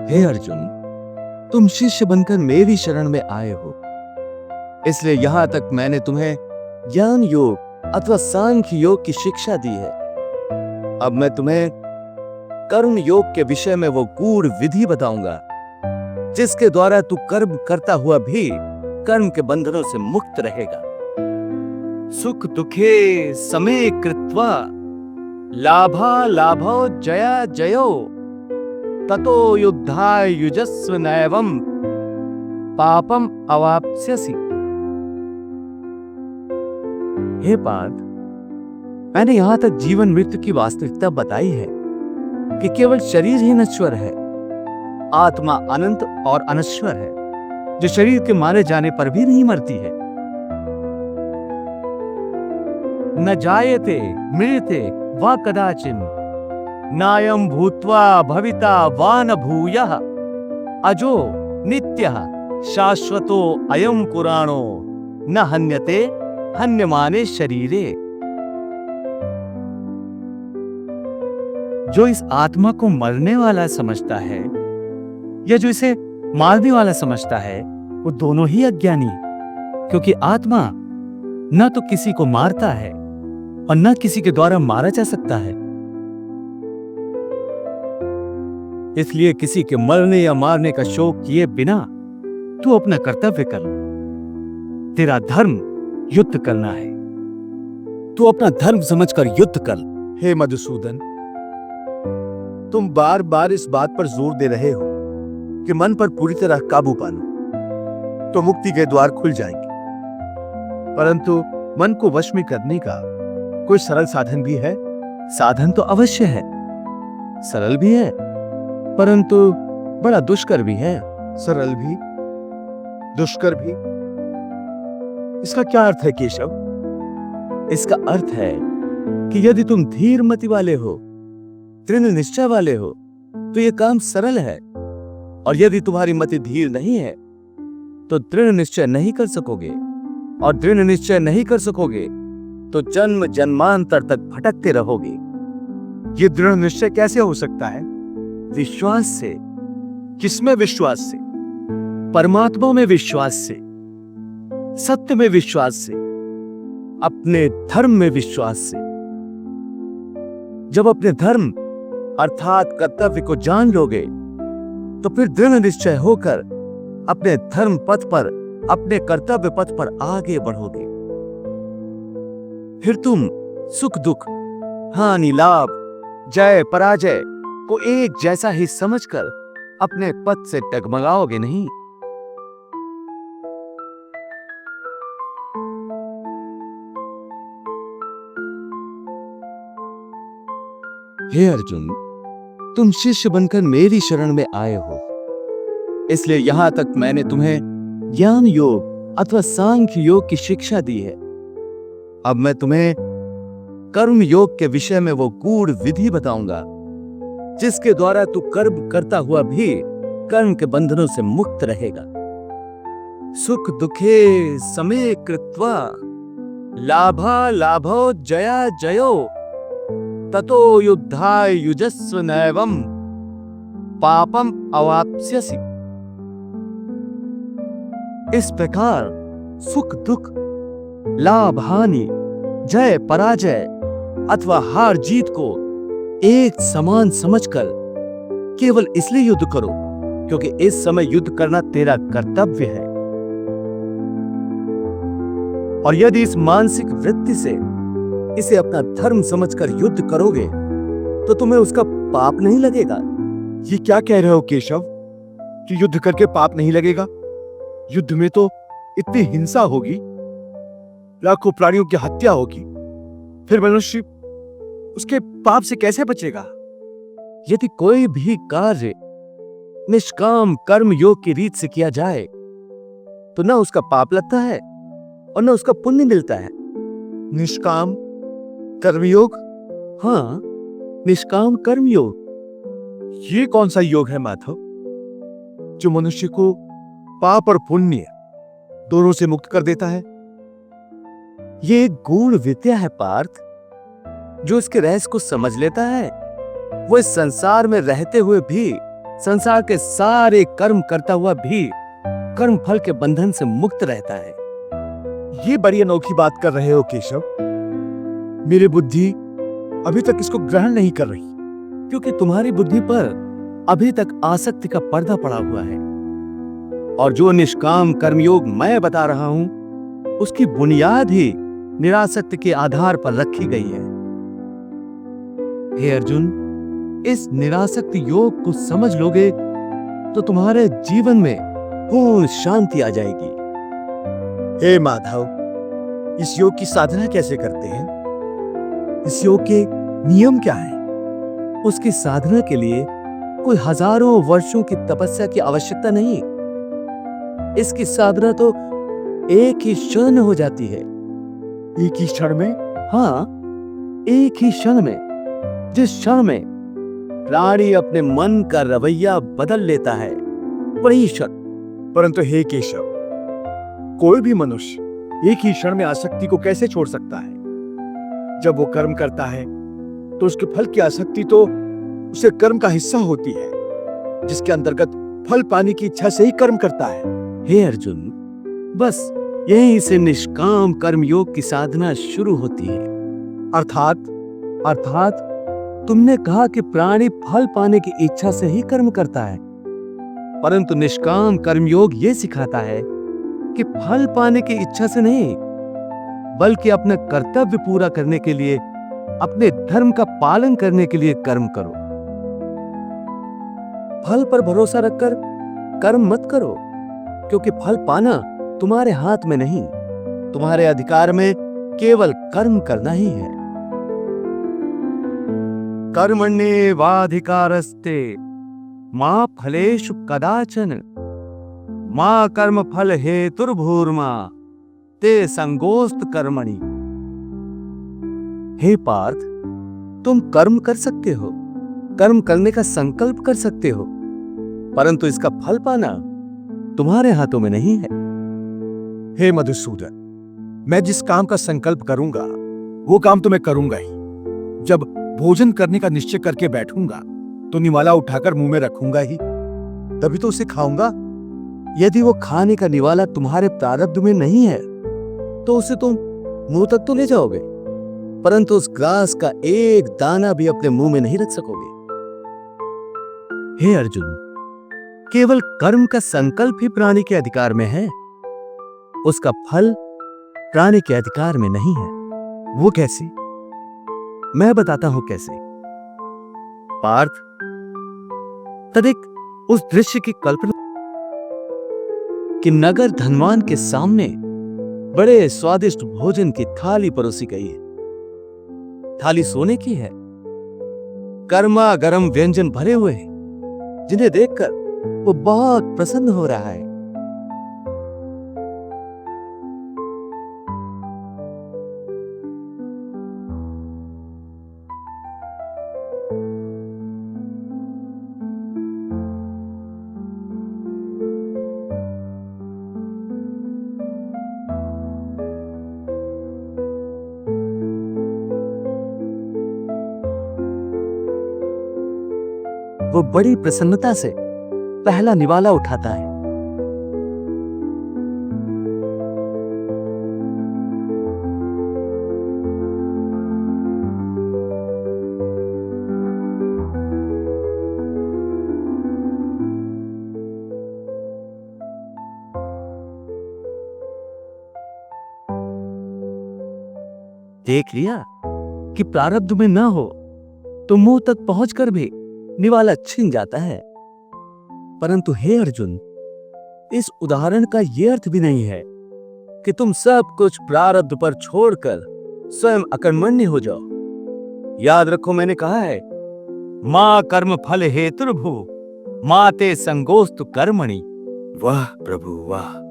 हे अर्जुन, तुम शिष्य बनकर मेरी शरण में आए हो, इसलिए यहां तक मैंने तुम्हें ज्ञान योग अथवा सांख्य योग की शिक्षा दी है। अब मैं तुम्हें कर्म योग के विषय में वो गूढ़ विधि बताऊंगा जिसके द्वारा तू कर्म करता हुआ भी कर्म के बंधनों से मुक्त रहेगा। सुख दुखे समे कृत्वा लाभा लाभो जया जयो ततो युद्धाय युजस्व नैवं पापम अवाप्स्यसि। हे पार्थ, मैंने यहां तक जीवन मृत्यु की वास्तविकता बताई है कि केवल शरीर ही नश्वर है, आत्मा अनंत और अनश्वर है जो शरीर के मारे जाने पर भी नहीं मरती है। न जायते मृत्यते वा कदाचिन नायं भूत्वा भविता वा न भूयः अजो नित्यः शाश्वतो अयं पुराणो न हन्यते हन्यमाने शरीरे। जो इस आत्मा को मरने वाला समझता है या जो इसे मारने वाला समझता है वो दोनों ही अज्ञानी, क्योंकि आत्मा न तो किसी को मारता है और न किसी के द्वारा मारा जा सकता है। इसलिए किसी के मरने या मारने का शोक किए बिना तू अपना कर्तव्य कर। तेरा धर्म युद्ध करना है, तू अपना धर्म समझकर युद्ध कर। हे मधुसूदन, तुम बार बार इस बात पर जोर दे रहे हो कि मन पर पूरी तरह काबू पालो तो मुक्ति के द्वार खुल जाएंगे, परंतु मन को वश में करने का कोई सरल साधन भी है? साधन तो अवश्य है, सरल भी है, परंतु बड़ा दुष्कर भी है। सरल भी, दुष्कर भी? इसका क्या अर्थ है केशव? इसका अर्थ है कि यदि तुम धीर मति वाले हो, दृढ़ निश्चय वाले हो, तो यह काम सरल है, और यदि तुम्हारी मति धीर नहीं है तो दृढ़ निश्चय नहीं कर सकोगे, और दृढ़ निश्चय नहीं कर सकोगे तो जन्म जन्मांतर तक भटकते रहोगे। ये दृढ़ निश्चय कैसे हो सकता है? विश्वास से। किसमें विश्वास से? परमात्मा में विश्वास से, सत्य में विश्वास से, अपने धर्म में विश्वास से। जब अपने धर्म अर्थात कर्तव्य को जान लोगे तो फिर दृढ़ निश्चय होकर अपने धर्म पथ पर, अपने कर्तव्य पथ पर आगे बढ़ोगे। फिर तुम सुख दुख, हानि लाभ, जय पराजय को एक जैसा ही समझकर अपने पथ से डगमगाओगे नहीं। हे अर्जुन, तुम शिष्य बनकर मेरी शरण में आए हो, इसलिए यहां तक मैंने तुम्हें ज्ञान योग अथवा सांख्य योग की शिक्षा दी है। अब मैं तुम्हें कर्म योग के विषय में वो गूढ़ विधि बताऊंगा जिसके द्वारा तू कर्म करता हुआ भी कर्म के बंधनों से मुक्त रहेगा। सुख दुखे समे कृत्वा लाभा लाभो जया जयो ततो युद्धाय युजस्व नैवं पापम अवाप्स्यसि। इस प्रकार सुख दुख, लाभ हानि, जय पराजय अथवा हार जीत को एक समान समझकर केवल इसलिए युद्ध करो क्योंकि इस समय युद्ध करना तेरा कर्तव्य है। और यदि इस मानसिक वृत्ति से इसे अपना धर्म समझकर युद्ध करोगे तो तुम्हें उसका पाप नहीं लगेगा। ये क्या कह रहे हो केशव कि युद्ध करके पाप नहीं लगेगा? युद्ध में तो इतनी हिंसा होगी, लाखों प्राणियों की हत्या होगी, फिर मनुष्य उसके पाप से कैसे बचेगा? यदि कोई भी कार्य निष्काम कर्म योग की रीत से किया जाए तो न उसका पाप लगता है और न उसका पुण्य मिलता है। निष्काम कर्मयोग? हाँ, निष्काम कर्मयोग। ये कौन सा योग है माधव जो मनुष्य को पाप और पुण्य दोनों से मुक्त कर देता है? ये एक गूढ़ विद्या है पार्थ। जो इसके रहस्य को समझ लेता है वो इस संसार में रहते हुए भी संसार के सारे कर्म करता हुआ भी कर्म फल के बंधन से मुक्त रहता है। ये बड़ी अनोखी बात कर रहे हो केशव। मेरी बुद्धि अभी तक इसको ग्रहण नहीं कर रही। क्योंकि तुम्हारी बुद्धि पर अभी तक आसक्ति का पर्दा पड़ा हुआ है, और जो निष्काम कर्मयोग मैं बता रहा हूं उसकी बुनियाद ही निरासक्ति के आधार पर रखी गई है। हे अर्जुन, इस निरासक्ति योग को समझ लोगे तो तुम्हारे जीवन में पूर्ण शांति आ जाएगी। हे माधव, इस योग की साधना कैसे करते हैं? इस योग के नियम क्या है? उसकी साधना के लिए कोई हजारों वर्षों की तपस्या की आवश्यकता नहीं। इसकी साधना तो एक ही क्षण में हो जाती है। एक ही क्षण में? हाँ, एक ही क्षण में। जिस क्षण में प्राणी अपने मन का रवैया बदल लेता है, वही क्षण। परंतु हे केशव, कोई भी मनुष्य एक ही क्षण में आसक्ति को कैसे छोड़ सकता है? जब वो कर्म करता है तो उसके फल की आसक्ति तो उसे कर्म का हिस्सा होती है, जिसके अंतर्गत फल पाने की इच्छा से ही कर्म करता है। हे अर्जुन, बस यहीं से निष्काम कर्मयोग की साधना शुरू होती है। अर्थात तुमने कहा कि प्राणी फल पाने की इच्छा से ही कर्म करता है, परंतु निष्काम कर्मयोग ये सिखाता है कि फल पाने की इच्छा से नहीं, बल्कि अपना कर्तव्य पूरा करने के लिए, अपने धर्म का पालन करने के लिए कर्म करो। फल पर भरोसा रखकर कर्म मत करो, क्योंकि फल पाना तुम्हारे हाथ में नहीं, तुम्हारे अधिकार में केवल कर्म करना ही है। कर्मण्येवाधिकारस्ते मा फलेषु कदाचन मा कर्म फल हेतुर्भूर्मा ते संगोस्त कर्मणि। हे पार्थ, तुम कर्म कर सकते हो, कर्म करने का संकल्प कर सकते हो, परंतु इसका फल पाना तुम्हारे हाथों में नहीं है। हे मधुसूदन, मैं जिस काम का संकल्प करूंगा वो काम तो मैं करूंगा ही। जब भोजन करने का निश्चय करके बैठूंगा तो निवाला उठाकर मुंह में रखूंगा ही, तभी तो उसे खाऊंगा। यदि वो खाने का निवाला तुम्हारे प्रारब्ध में नहीं है तो उसे तुम मुंह तक तो ले जाओगे, परंतु उस ग्रास का एक दाना भी अपने मुंह में नहीं रख सकोगे। हे अर्जुन, केवल कर्म का संकल्प ही प्राणी के अधिकार में है, उसका फल प्राणी के अधिकार में नहीं है। वो कैसे? मैं बताता हूं कैसे। पार्थ, तदिक उस दृश्य की कल्पना कि नगर धनवान के सामने बड़े स्वादिष्ट भोजन की थाली परोसी गई है। थाली सोने की है, गर्मा गर्म व्यंजन भरे हुए हैं, जिन्हें देखकर वो बहुत प्रसन्न हो रहा है। वो बड़ी प्रसन्नता से पहला निवाला उठाता है। देख लिया कि प्रारब्ध में ना हो तो मुंह तक पहुंचकर भी निवाला छिन जाता है। परंतु हे अर्जुन, इस उदाहरण का यह अर्थ भी नहीं है कि तुम सब कुछ प्रारब्ध पर छोड़कर स्वयं अकर्मण्य हो जाओ। याद रखो, मैंने कहा है, मां कर्म फल हेतुर्भु माते संगोस्तु कर्मणि। वाह प्रभु वाह!